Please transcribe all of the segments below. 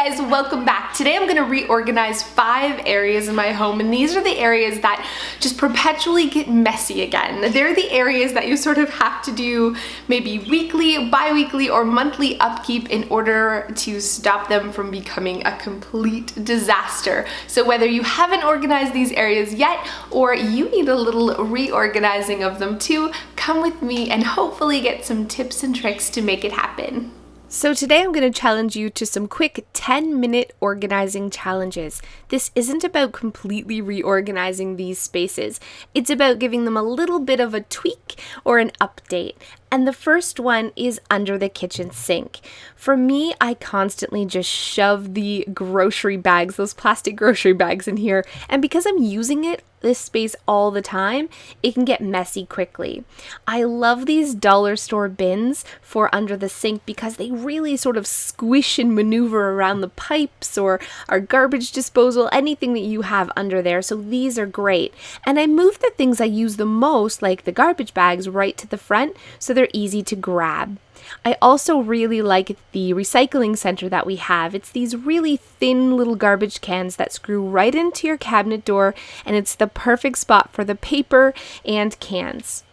guys, welcome back. Today I'm going to reorganize 5 areas in my home, and these are the areas that just perpetually get messy again. They're the areas that you sort of have to do maybe weekly, bi-weekly, or monthly upkeep in order to stop them from becoming a complete disaster. So whether you haven't organized these areas yet or you need a little reorganizing of them too, come with me and hopefully get some tips and tricks to make it happen. So today I'm going to challenge you to some quick 10-minute organizing challenges. This isn't about completely reorganizing these spaces. It's about giving them a little bit of a tweak or an update. And the first one is under the kitchen sink. For me, I constantly just shove the grocery bags, those plastic grocery bags in here. And because I'm using this space all the time, it can get messy quickly. I love these dollar store bins for under the sink because they really sort of squish and maneuver around the pipes or our garbage disposal, anything that you have under there. So these are great. And I move the things I use the most, like the garbage bags, right to the front so they're easy to grab. I also really like the recycling center that we have. It's these really thin little garbage cans that screw right into your cabinet door, and it's the perfect spot for the paper and cans.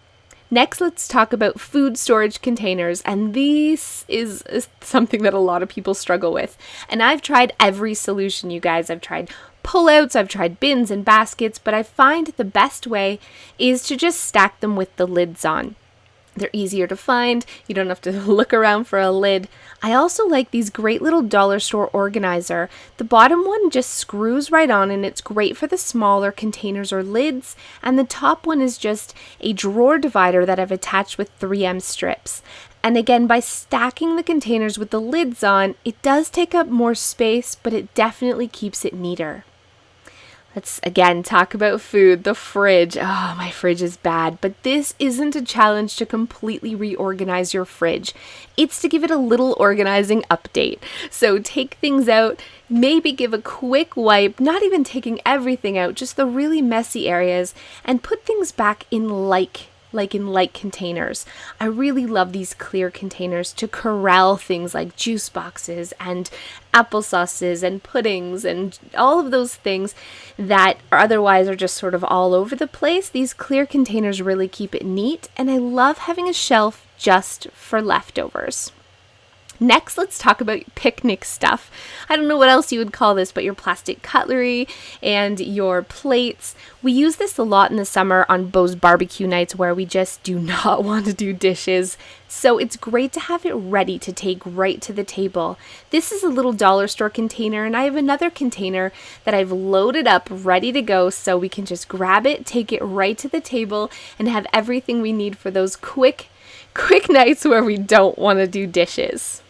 Next, let's talk about food storage containers, and this is something that a lot of people struggle with. And I've tried every solution, you guys. I've tried pullouts, I've tried bins and baskets, but I find the best way is to just stack them with the lids on. They're easier to find. You don't have to look around for a lid. I also like these great little dollar store organizer. The bottom one just screws right on and it's great for the smaller containers or lids. And the top one is just a drawer divider that I've attached with 3M strips. And again, by stacking the containers with the lids on, it does take up more space, but it definitely keeps it neater. Let's again talk about food, the fridge. Oh, my fridge is bad, but this isn't a challenge to completely reorganize your fridge. It's to give it a little organizing update. So take things out, maybe give a quick wipe, not even taking everything out, just the really messy areas, and put things back in like containers. I really love these clear containers to corral things like juice boxes and applesauces and puddings and all of those things that otherwise are just sort of all over the place. These clear containers really keep it neat, and I love having a shelf just for leftovers. Next, let's talk about picnic stuff. I don't know what else you would call this, but your plastic cutlery and your plates. We use this a lot in the summer on Beau's barbecue nights where we just do not want to do dishes. So it's great to have it ready to take right to the table. This is a little dollar store container, and I have another container that I've loaded up ready to go so we can just grab it, take it right to the table, and have everything we need for those quick nights where we don't want to do dishes.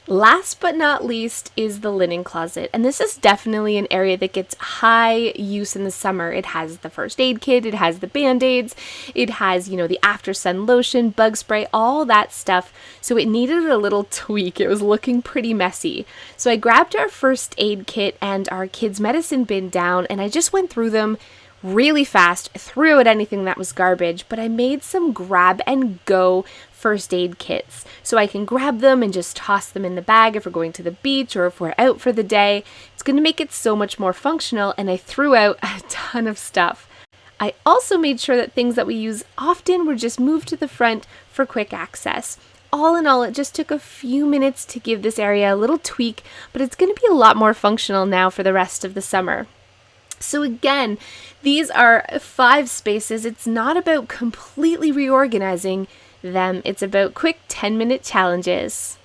Last but not least is the linen closet, and this is definitely an area that gets high use in the summer. It has the first aid kit, it has the band-aids, it has, the after sun lotion, bug spray, all that stuff. So it needed a little tweak. It was looking pretty messy. So I grabbed our first aid kit and our kids' medicine bin down, and I just went through them really fast, threw out anything that was garbage, but I made some grab and go first aid kits. So I can grab them and just toss them in the bag if we're going to the beach or if we're out for the day. It's going to make it so much more functional, and I threw out a ton of stuff. I also made sure that things that we use often were just moved to the front for quick access. All in all, it just took a few minutes to give this area a little tweak, but it's going to be a lot more functional now for the rest of the summer. So again, these are 5 spaces. It's not about completely reorganizing them. It's about quick 10-minute challenges.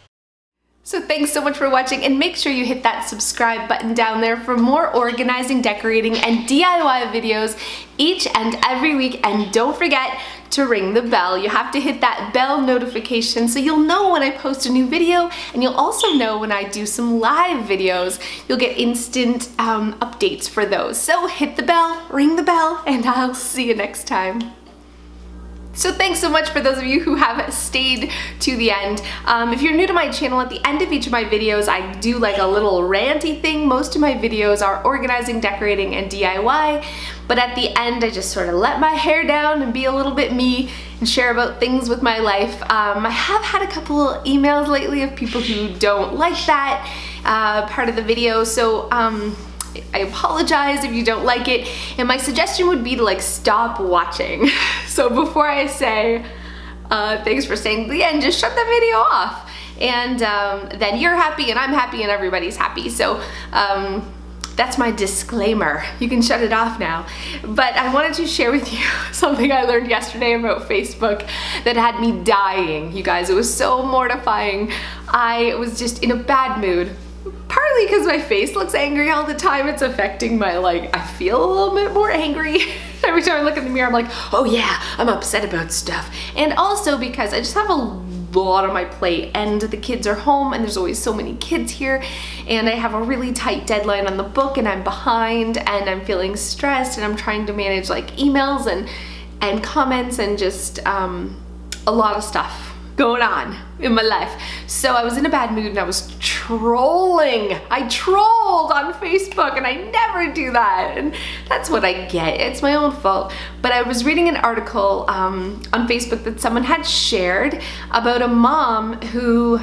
So thanks so much for watching, and make sure you hit that subscribe button down there for more organizing, decorating, and DIY videos each and every week. And don't forget to ring the bell. You have to hit that bell notification so you'll know when I post a new video, and you'll also know when I do some live videos. You'll get instant updates for those. So hit the bell, ring the bell, and I'll see you next time. So thanks so much for those of you who have stayed to the end. If you're new to my channel, at the end of each of my videos, I do like a little ranty thing. Most of my videos are organizing, decorating, and DIY, but at the end, I just sort of let my hair down and be a little bit me and share about things with my life. I have had a couple emails lately of people who don't like that part of the video, so I apologize if you don't like it, and my suggestion would be to like stop watching. So before I say thanks for staying to the end, just shut the video off, and then you're happy and I'm happy and everybody's happy. So that's my disclaimer. You can shut it off now. But I wanted to share with you something I learned yesterday about Facebook that had me dying. You guys, it was so mortifying. I was just in a bad mood. Partly because my face looks angry all the time. It's affecting my, like, I feel a little bit more angry. Every time I look in the mirror, I'm like, oh yeah, I'm upset about stuff. And also because I just have a lot on my plate, and the kids are home, and there's always so many kids here, and I have a really tight deadline on the book, and I'm behind, and I'm feeling stressed, and I'm trying to manage like emails and comments and just a lot of stuff going on in my life. So I was in a bad mood and I was trolling. I trolled on Facebook, and I never do that, and that's what I get. It's my own fault. But I was reading an article on Facebook that someone had shared about a mom who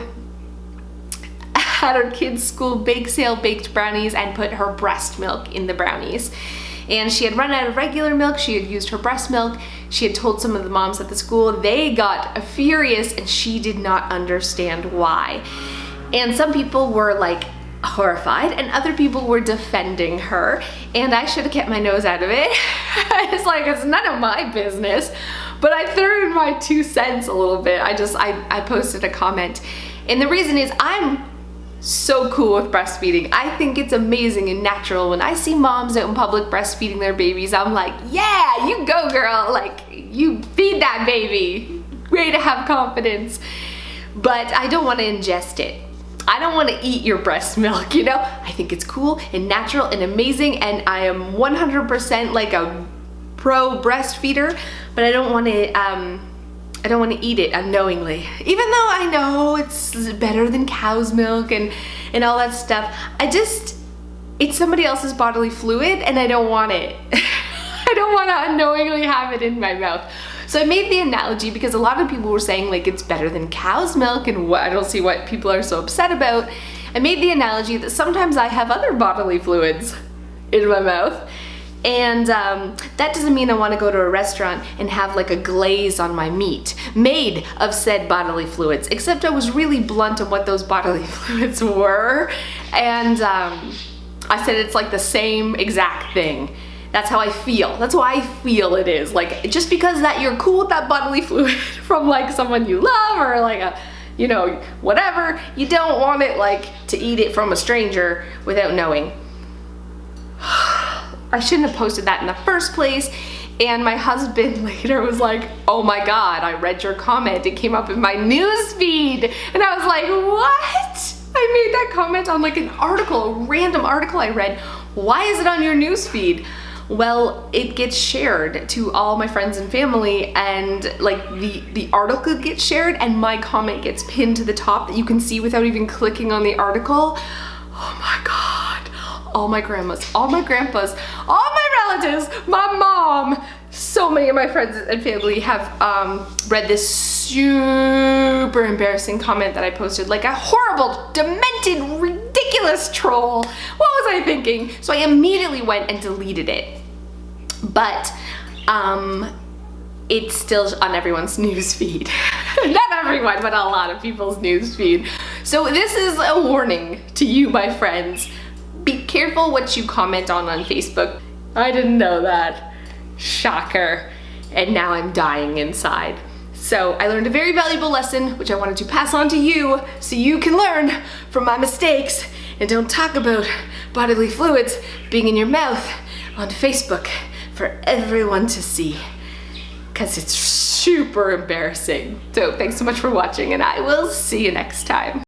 had her kids' school bake sale baked brownies and put her breast milk in the brownies. And she had run out of regular milk, she had used her breast milk. She had told some of the moms at the school, they got furious, and she did not understand why. And some people were like horrified, and other people were defending her, and I should have kept my nose out of it. It's like, it's none of my business. But I threw in my 2 cents a little bit. I posted a comment, and the reason is I'm so cool with breastfeeding. I think it's amazing and natural. When I see moms out in public breastfeeding their babies, I'm like, yeah, you go girl, like you feed that baby. Way to have confidence. But I don't want to ingest it. I don't want to eat your breast milk, you know? I think it's cool and natural and amazing, and I am 100% like a pro breastfeeder, but I don't want to eat it unknowingly. Even though I know it's better than cow's milk and all that stuff, it's somebody else's bodily fluid, and I don't want it. I don't want to unknowingly have it in my mouth. So I made the analogy because a lot of people were saying like it's better than cow's milk, and I don't see what people are so upset about. I made the analogy that sometimes I have other bodily fluids in my mouth, and that doesn't mean I want to go to a restaurant and have like a glaze on my meat made of said bodily fluids, except I was really blunt on what those bodily fluids were, and I said it's like the same exact thing. That's how I feel. That's why I feel it is. Like, just because that you're cool with that bodily fluid from like someone you love, or like a, you know, whatever, you don't want it like to eat it from a stranger without knowing. I shouldn't have posted that in the first place. And my husband later was like, oh my God, I read your comment. It came up in my news feed. And I was like, what? I made that comment on like an article, a random article I read. Why is it on your news feed? Well, it gets shared to all my friends and family, and like the article gets shared and my comment gets pinned to the top that you can see without even clicking on the article. Oh my God. All my grandmas, all my grandpas, all my relatives, my mom, so many of my friends and family have read this super embarrassing comment that I posted, like a horrible, demented, ridiculous troll. What was I thinking? So I immediately went and deleted it. But it's still on everyone's news feed. Not everyone, but a lot of people's news feed. So this is a warning to you, my friends. Be careful what you comment on Facebook. I didn't know that. Shocker. And now I'm dying inside. So I learned a very valuable lesson, which I wanted to pass on to you so you can learn from my mistakes and don't talk about bodily fluids being in your mouth on Facebook for everyone to see, because it's super embarrassing. So thanks so much for watching, and I will see you next time.